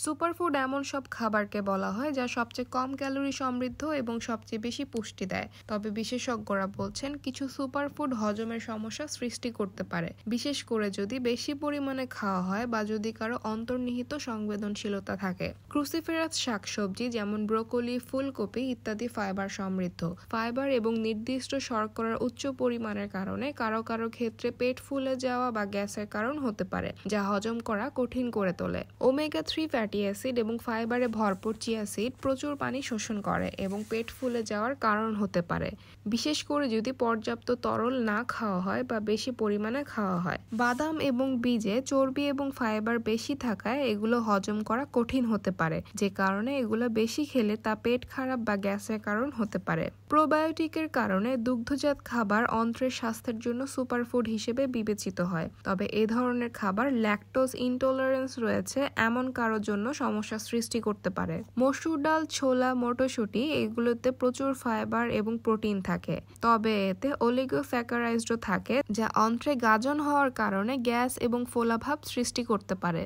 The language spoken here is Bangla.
সুপারফুড এমন সব খাবারকে বলা হয় যা সবচেয়ে কম ক্যালোরি সমৃদ্ধ এবং সবচেয়ে বেশি পুষ্টি দেয়। তবে বিশেষজ্ঞরা বলছেন কিছু সুপারফুড হজমের সমস্যা সৃষ্টি করতে পারে, বিশেষ করে যদি বেশি পরিমাণে খাওয়া হয় বা যদি কারো অন্তর্নিহিত সংবেদনশীলতা থাকে। ক্রুসিফেরাস শাকসবজি যেমন ব্রোকলি, ফুলকপি ইত্যাদি ফাইবার সমৃদ্ধ। ফাইবার এবং নির্দিষ্ট শর্করার উচ্চ পরিমাণের কারণে কারো কারো ক্ষেত্রে পেট ফুলে যাওয়া বা গ্যাসের কারণ হতে পারে, যা হজম করা কঠিন করে তোলে। ওমেগা-3 ফ্যাটি অ্যাসিড এবং ফাইবারে ভরপুর চিয়া সিড প্রচুর পানি শোষণ করে এবং পেট ফুলে যাওয়ার কারণ হতে পারে, বিশেষ করে যদি পর্যাপ্ত তরল না খাওয়া হয় বা বেশি পরিমাণে খাওয়া হয়। বাদাম এবং বীজে চর্বি এবং ফাইবার বেশি থাকায় এগুলো হজম করা কঠিন হতে পারে, যে কারণে এগুলো বেশি খেলে তা পেট খারাপ বা গ্যাসের কারণ হতে পারে। প্রোবায়োটিকের কারণে দুগ্ধজাত খাবার অন্ত্রের স্বাস্থ্যের জন্য সুপারফুড হিসেবে বিবেচিত হয়। তবে এ ধরনের খাবার ল্যাকটোজ ইনটলারেন্স রয়েছে এমন কারোর জন্য সমস্যা সৃষ্টি করতে পারে। মসুর ডাল, ছোলা, মটরশুঁটি এগুলোতে প্রচুর ফাইবার এবং প্রোটিন থাকে, তবে এতে অলিগোস্যাকারাইডও থাকে যা অন্ত্রে গাজন হওয়ার কারণে গ্যাস এবং ফোলাভাব সৃষ্টি করতে পারে।